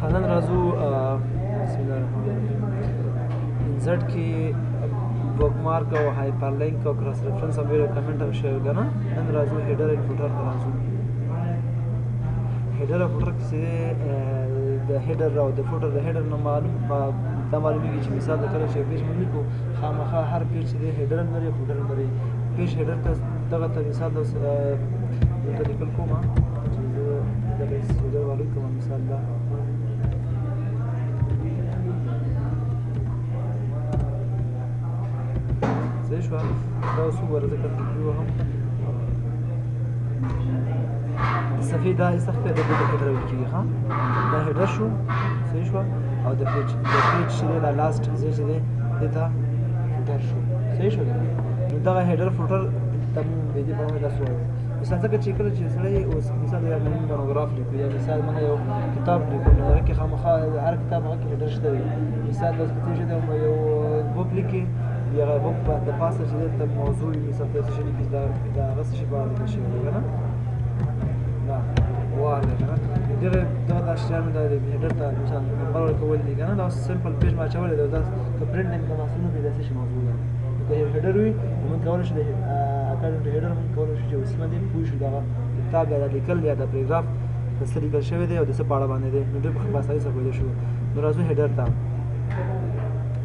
خنن راځو بسم الله الرحمن الرحیم انسرټ کې بوک مارک او هایپر لینک او کراس ریفرنس او کمنټ او شیر کنه نن راځو هیډر او فوټر راځو هیډر او فوټر کې د هیډر او د فوټر د هیډر نه معلومیږي چې مثال د کله چې پیج مونږ کو خامخا هر پیج چې هیډر لري فوټر لري پیج هیډر ته دغه ته مثال د لیکل کومه چې د هیډر والو کوم مثال دا صحیح شو دا اوس ورته کنټرول هم صفحې دا صفحې د هیډر وکړي ها دا هیډر شو صحیح شو او د پیج چې دا لاست ځای چې دی دا فوټر شو صحیح شو نو دا هیډر فوټر تم دې په اړه تاسو مثال څنګه چې کله چې سړی اوس مثال یو مونوګراف لیکو یا مثال موږ یو کتاب لیکو نو هغه کې خامخا هر کتاب هغه کې هیډر شته مثال اوس کته چې یو بوک لیکي یا بوک د پاسه چې د موضوع مثال څه شي لیکي دا هغه څه شي باندې شي وګورئ دا واره کنه دا اشیاء مې د هیډر ته مثال نمبر ورکول دي کنه دا سمپل پیج ما چولې دا که پرنټینګ د ماسونو په داسې شي موضوع ده که هیډر وي موږ کولای شو د اکاډمي هیډر موږ کولای شو چې اسمه دې پوه شو دا کتاب یا لیکل یا د پاراګراف د څه لیکل شوی دی او د څه په اړه باندې دی نو ډېر په اسانۍ سره کولی شو نو راځو هیډر ته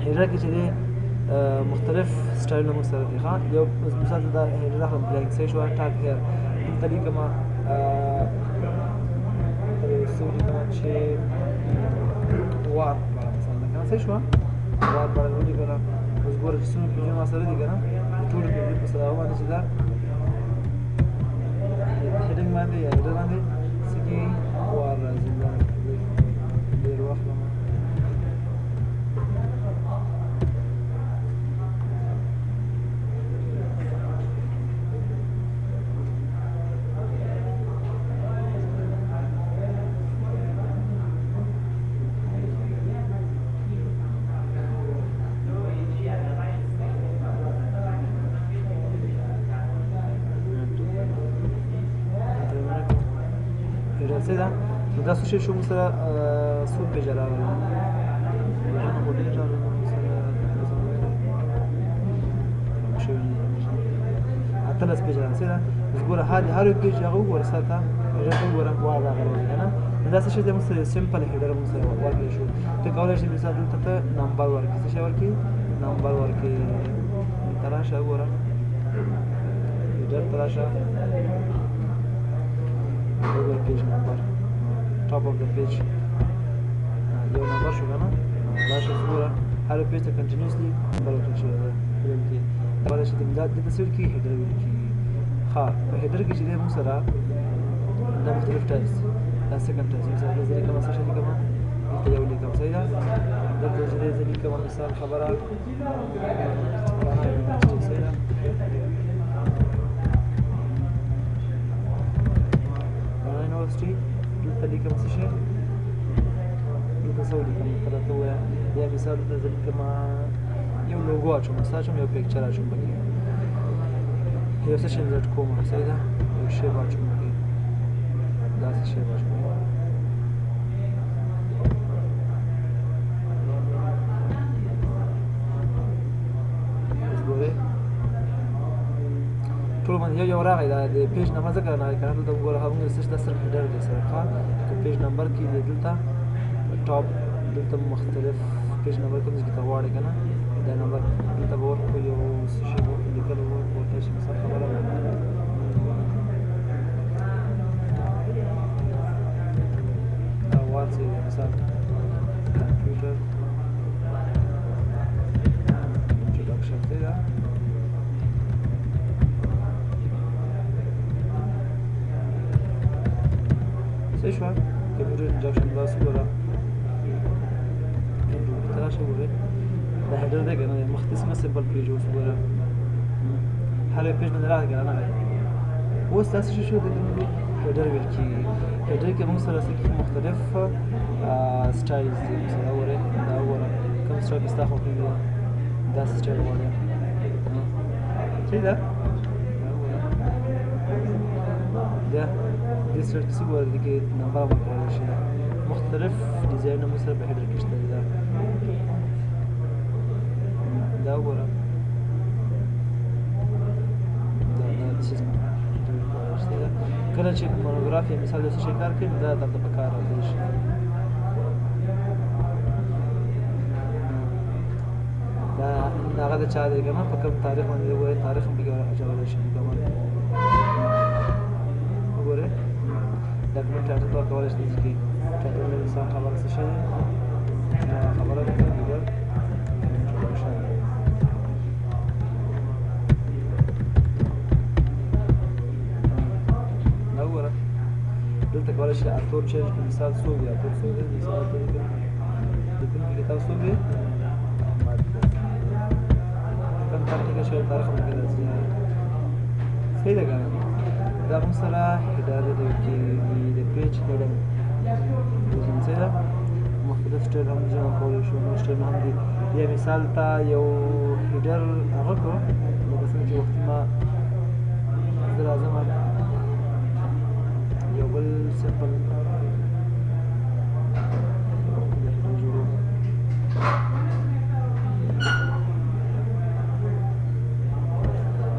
هیډر کې چې دی مختلف سټایلونه موږ سره دي ښه یو مثال دا هیډر اخلم بلینک صحیح شو ټاګ هیر دلته لیکمه سوري کومه چې وار مثلا کنه صحیح شو وار باندې ولیکله اوس ګوره چې څومره پیجونه ما سره دي که نه د ټولو پیجونو په سره هغه باندې چې دا هیډنګ باندې یا هیډر باندې څه کېږي وار راځي ډېر واخلم څه ده نو دا څه شی شو موږ سره څو پیجه راغله اتلس پیجه راغله څه ده اوس ګوره هر یو پیج هغه وګوره ساته هیډر وګوره وار راغلی که نه نو دا څه شی دی موږ سره سمپل هیډر موږ سره ورکړی شو ته کولی شې مثال دلته ته نمبر ورکړي څه شی ورکړي نمبر ورکړي دلته راشه وګوره هیډر ته راشه over page number top of the page یو نمبر شو کنه راشه وګوره هر پیج ته کنټینیوسلی نمبر ورکړل شوی دی فلم کې کولی شي د تصویر کې هیډر ویل کېږي ښه په هیډر کې چې دی موږ سره دا مختلف ټایپس دا سیکنډ ټایپس مثال زه لیکم څه شی لیکم دلته یو لیکم صحیح ده دلته چې دی زه لیکم مثال خبره صحیح ده یونیورسټي دلته لیکم څه شی دلته څه ولیکم درته ووایه یا مثال دلته زه لیکم یو لوګو اچوم څه اچوم یو پکچر اچوم پکې یو څه شی انسرټ کوم صحیح ده یو شی به اچوم پکې داسې شی به اچوم اوس ګورئ ټول باندې یو راغی دا د پیج نمبر ځکه راغی که نه دلته وګوره هغوی دا صرف هیډر دی سره ښه که پیج نمبر کې دی دلته ټاپ دلته مختلف پیج نمبر کوم ځای کې ته غواړې که نه دا نمبر دلته به ورکړو یو څه شي به لیکلی ورته شي مثال خبره دا وار څه دی مثال کمپیوټر انټروډکشن دی دا صحیح شوه کمپیوټر انجکشن دا څه ګوره ته راشه وګورئ دا هیډر دی که نه مخکې څنګه سمپل پیج اوس وګوره هر یو پیج نه راغی که نه اوس داسې شی شو دلته موږ هیډر ویل کېږي هیډر کې موږ سره څه کېږي مختلف سټایلز دي مثلا وګورئ دا وګوره کوم سټایل چې ستا خوښېږي داسې سټایل غواړې صحیح ده دا دې سټایل کې څه ګوره دې کې نمبر ورکړلی شي مختلف ځایونه مو سره په هیډر کې شته دي دا وګوره کله چې مونوګراف یا مثال د څه شي کار کوي دا دلته په کار راځي شي دا هغه د چا دی که نه په کوم تاریخ باندې وګورئ تاریخ هم پکې اچولی شي وګورئ ډاکومنټ ټایټل ته ورکولی شي چې ټایټل د انسان خبره څه شی خبره ده ګوګل دلته کولی شي اتور چینج کړي مثال څوک دی اتور څوک دی مثال اتور لیکونکی کتاب څوک دی احمد کوم تاریخ شوی تاریخ هم پکې راځي صحیح ده که نه دا موږ سره هیډر د پیج هیډر صحیح ده مختلف سټایل هم جمع کولی شو نور سټایل هم دي یا مثال ته یو هیډر هغه کړو لکه څنګه چې وختي ما زه راځم یو بل سمپل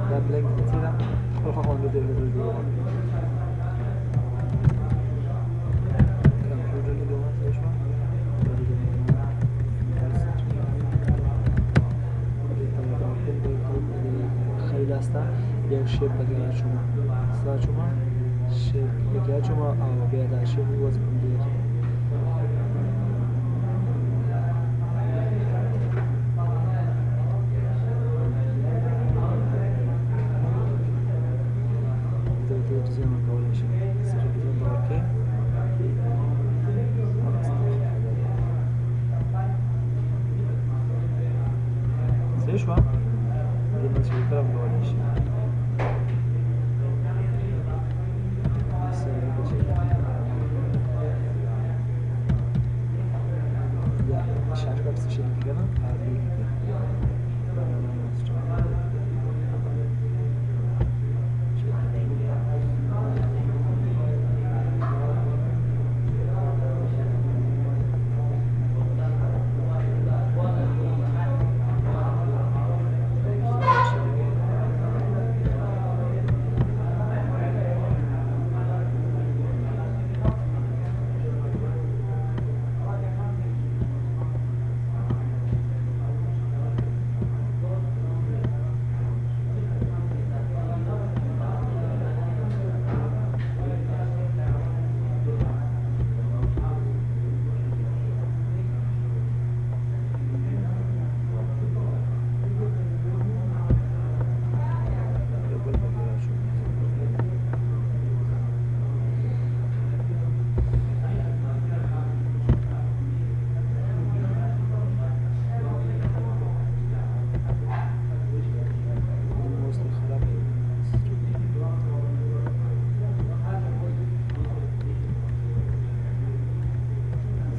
دا بلنک څه ده خپل خوا باندې د هیډر جوړوم کمپیوټر لیکم څه شو خیلی لاسته یو شیپ پکې راچوم ساچوم شیپ پکې اچوم او بیا دا شیپ وځم ډېر دلته ډیزاین کولی شم سره ډیزاین ته ورکړئ صحیح شوه دې نه چې کار هم کولی شي شارټکټ څه شي لیکي که نه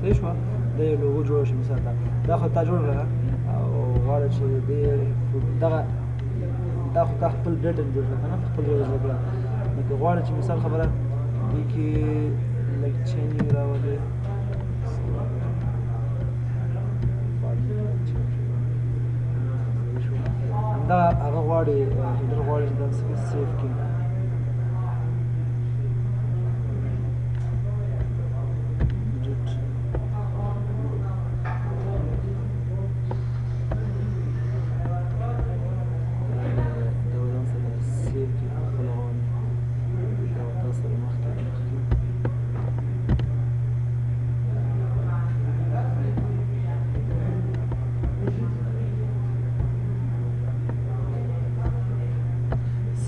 صحیح شوه دا یو لوګو جوړه شي مثال دا خو تا جوړ کړه او غواړه چې دا خو تا خپل ډیټا جوړ کړه که نه خپل ډیټا جوړ کړه نو که غواړې چې مثال خبره دې کې لږ چینجینګ راولې همدا هغه غواړي هیډر غواړي چې دا سیف کړي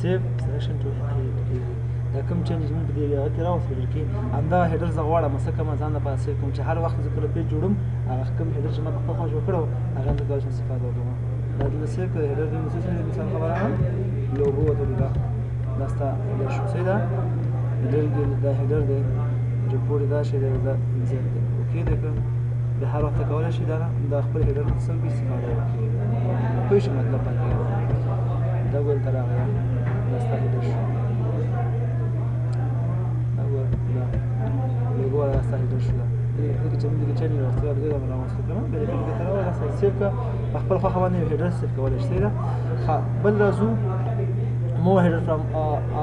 سیف سلیکشن ټول دا کوم چینجز موږ په دې هغه کې راوستل کې همدا هیډر زه غواړم څه کوم ځان لپاره سیف کوم چې هر وخت زه کله پیج جوړوم هغه کوم هیډر چې ما په خپل خوا جوړ کړو هغه نه کولی شم استفاده وکړم دا دلته سیف کړه هیډر دې مثال خبره هم لوګو ورته ولیکه دا ستا هیډر شو صحیح ده هیډر کې دا هیډر دی ریپورټ دا شی دی دا زیات دی اوکې دی که د هر وخت کولی شي دا خپل هیډر څنګه استفاده وکړي پوه شو مطلب پکې دا ګول ته راغی دا ستا هیډر شو دا ګور دا لوګو دا ستا هیډر شو دغه چې موږ چې نه ورته دغه راوستو کنه به دې کې تر اوله سیف کا خپل خو باندې هډر سیف کولای شي دا بل راځو مو هډر فرام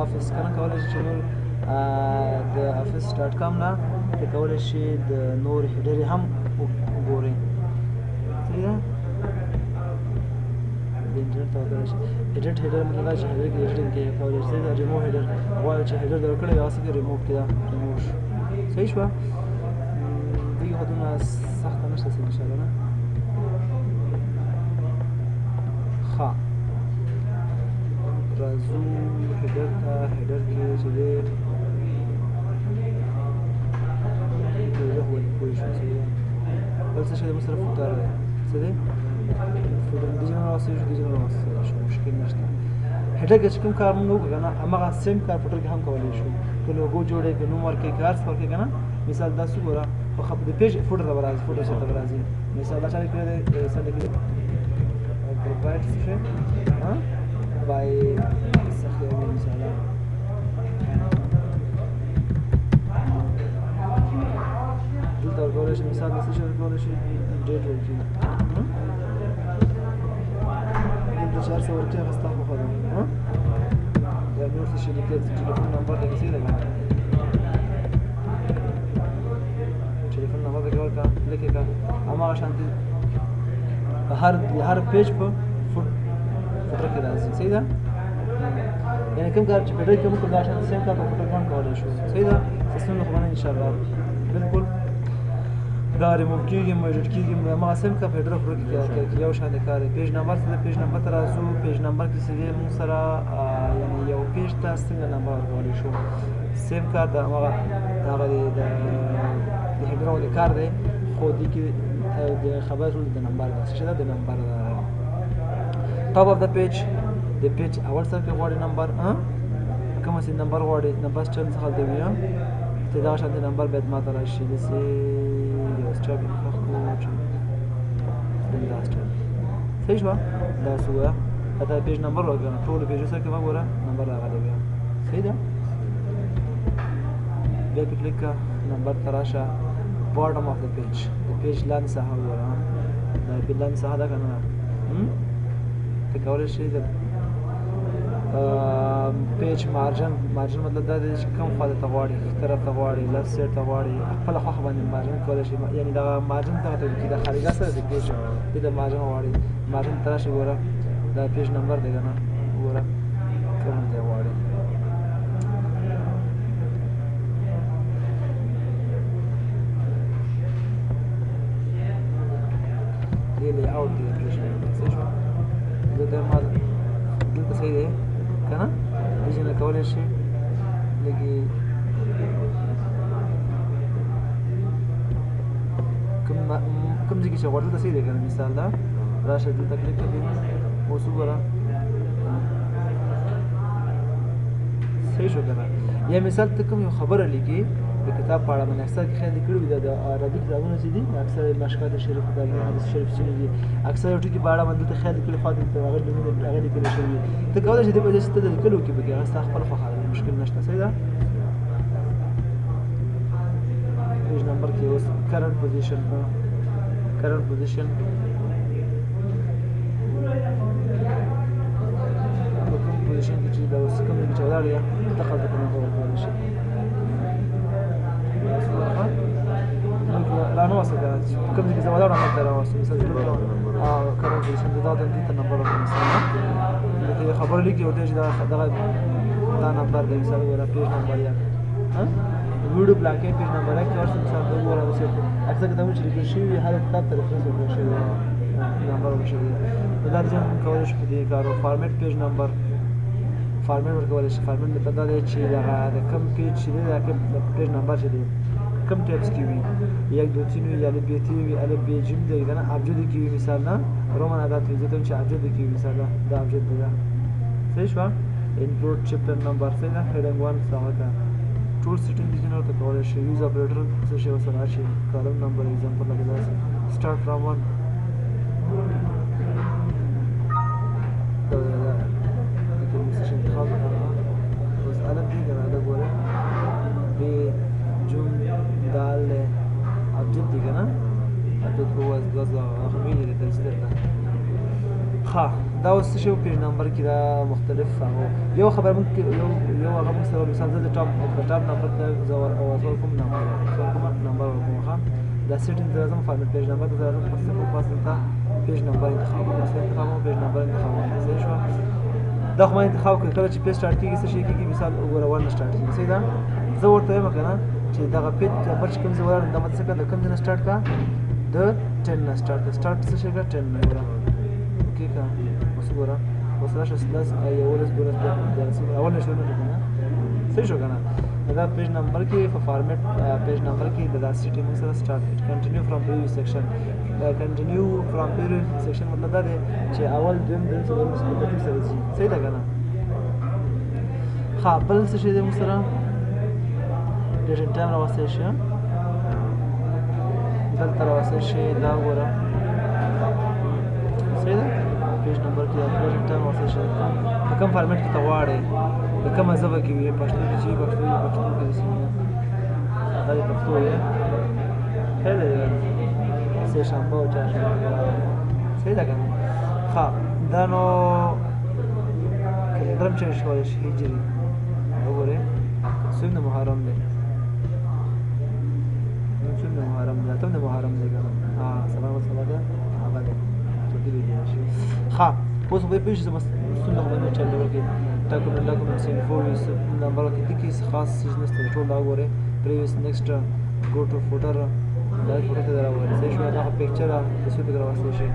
افیس کنه کولای شي نور د office.com نه کولای شي د نور هډر هم وګورئ صحیح ده د انټرنیټ ته کولای شي ایډیټ هډر مطلب چې هډر کې ایډیټینګ کې کولای شي دا ریموو هډر غواړي چې هډر درکړی یا څه کې ریموو کړه ریموو صحیح شو دغه خدونه سخت نشته ان شاء الله نه ښه راځو هډر ته هډر کې چې دی بل څه شی د مصرف فوټر دی څه دی فوټر ډیجنال واسطه ډیجنال واسطه شو مشکل نشته هډر کې چې کوم کار موږ وکړو کنه هغه سیم کار فوټر کې هم کولای شو که لوګو جوړې که نوم ورکې کارس ورکې کنه مثال دا څه ګوره په خپ د پیج فوټر ته راځي فوټر ته راځي مثال دا چا کړی دی سره کې پرووایډ څه ها بای څه مثال دلته کولای شي مثال څه شي کولای شي ډیټ ورکړي دلته 400 ورکړي هغه ستاسو خو ده ها یا نور څه شي لیکل ټلیفون نمبر دې څه ده ټلیفون نمبر دې ورکړه لیکه کا هغه شانتي هر پیج په فوټر کې راځي صحیح ده یعنی کوم کار چې په دې کې موږ دا شان سیم کار په فوټر باندې کولای شو صحیح ده تاسو نو خو ان شاء الله بالکل دا ریموو کېږي موجود کېږي ما سم کا په ډېر خورو کې یو شان کار پیج نمبر څه پیج نمبر تر راځو پیج نمبر کې څه موږ سره یعنی یو پیج ته څنګه نمبر ورکولی شو سیم کار دا هغه د هډر د کار دی خو دې کې د خبر د نمبر څه ده د نمبر ټاپ اف د پیج د پیج اول سره کې غواړي نمبر کوم څه نمبر غواړي نمبر سټل څخه دی ویا ته دا شان نمبر باید ما ته راشي د سي یو سټاپ خو صحیح شو دا سوه دا پیج نمبر راغلی ټول پیج سره کې وګوره نمبر راغلی بیا صحیح ده بیا په کلیک نمبر تراشه bottom of the page د پیج لاندې ساحه وګوره دا پیج لاندې ساحه ده کنه ته کولای شي د پیج مارجن مطلب دا دی چې کوم خواته ته غواړي طرف ته غواړي لفټ سایډ ته غواړي خپل خوا باندې مارجن کولای شي یعنی دا مارجن ته ته چې د خارجه سره د پیج د مارجن غواړي مارجن تر شي ګوره دا پیج نمبر دی کنه ګوره کوم دی غواړي دی لی اوټ دی پیج څه شو دا ما دلته صحیح دی کنه ډیجنال کولای شي لګي کوم ځای کې چې غواړئ داسې دی کنه مثال دا راشه دلته کلیک کړئ اوس وګوره صحیح شو کنه یا مثال ته کوم یو خبره لیکي د کتاب په اړه باندې اکثر خیال کړی وي د عربي کتابونه چې دي اکثر مشکات شریف د حدیث شریف چې دي اکثر یو ټکی په اړه باندې ته خیال کړی خو د هغه د هغه لیکل شوی ته کولای شې د دې څه د لیکلو کې به هغه خپل خبره مشکل نشته صحیح ده پیج نمبر کې اوس کرنٹ پوزیشن کوم پوزیشن کې چې دا اوس کوم چې ولاړ یا دخل د کومه کولای شي لا نو واسه کوم چې زما دا نه تر اوسه مثلا کارو پوزیشن دا د دې نمبر مثلا دې خبر لیکي او دې دا نمبر دی مثلا ولا پیج نمبر یا ویډیو بلاکې پیج نمبر کې ورسره مثلا دا وره وسه اکثر کتابونه چې لیکل شوی هر کتاب ته ریفرنس ورکړل شوی نمبر ورشي دا ځین کولای شي په دې کارو فارمیټ پیج نمبر فارمیټ ورکول شي فارمیټ مطلب دا دی چې دا کوم پیج چې دی دا پیج نمبر چې دی کم ټیپس کې وي 1 2 3 وي یا الف ب ت وي الف ب ج دی کنه ابجد کې وي مثال نه رومن عادت وي ځکه چې ابجد کې وي مثال دا ابجد دی صحیح شو انکلود چپټر نمبر څنګه هډینګ 1 څنګه ټول سیټینګ ډیزاینر ته کولای شي یوز اپریټر څه شی وسره شي کالم نمبر एग्जांपल لګی دا سٹارټ فرام 1 دا کوم سیشن خاص اوس الف دی کنه دا ګوره ب جون دال دي کنه عدد هو غزا خمینه د تلستر ده ها دا اوس شی په پیج نمبر کې دا مختلف یو خبر ممکن یو هغه مثلا مثال د ټاپ نمبر ته زور او زور کوم نمبر کوم ها دا سیټینګ د لازم فارمټ پیج نمبر د لازم پاسه ته پیج نمبر انتخاب پیج نمبر انتخاب صحیح شو دا خو ما انتخاب کړ کله چې پیج سٹارټ کیږي څه شي کیږي مثال وګوره ون سٹارټ کیږي صحیح ده زه ورته وایم کنه چې دغه پیج نمبر چې کوم زوړ د مت څخه د کوم ځای سٹارټ کا د 10 نه سٹارټ څه شي کا 10 نه وګوره اوکې کا اوس وګوره اوس راشه سلاس یولس دولس اول نشو نه کنه صحیح شو کنه دا پیج نمبر کې په فارمټ پیج نمبر کې د سیټینګ سره سٹارټ کنټینیو فرام پریویس سیکشن کنټینیو فرام پریویس سیکشن مطلب دا دی چې اول دویم دریم څلورم سپورټیو سره ځي صحیح ده کنه ها بل څه شي د مسره ډیټ ټایم راوستل شي دلته راوستل شي دا وګوره صحیح ده پیج نمبر کې ډیټ ټایم راوستل شي کوم فارمټ کې تواړې د کومه ژبه کې وي پښتو کې چې پښتو کې سي دا پښتو یې هله سه شنبه او چهارشنبه صحیح ده کنه ها دا نو کلندرم چې شوی هجری وګوره څوم د محرم دی څوم د محرم دی ته د محرم دی کنه ها سبا ده هغه ده څه دی شي ها اوس په پیښه زما ستونه باندې چل ورګي documents info is number of tickets خاص چیز نشته ټول دا وګوره previous next go to footer دا فوټو ته راوړل شي شو دا پکچر تاسو ته راوستل شي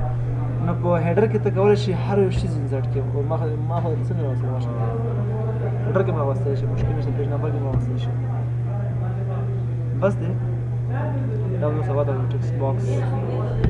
نو په هډر کې ته کولای شي هر یو شی انسرټ کړئ او ما خو څنګه راوستل شي هډر کې ما راوستل شي مشکل نشته پیج نمبر کې ما راوستل شي بس دې دا نو سوا دا ټیکست باکس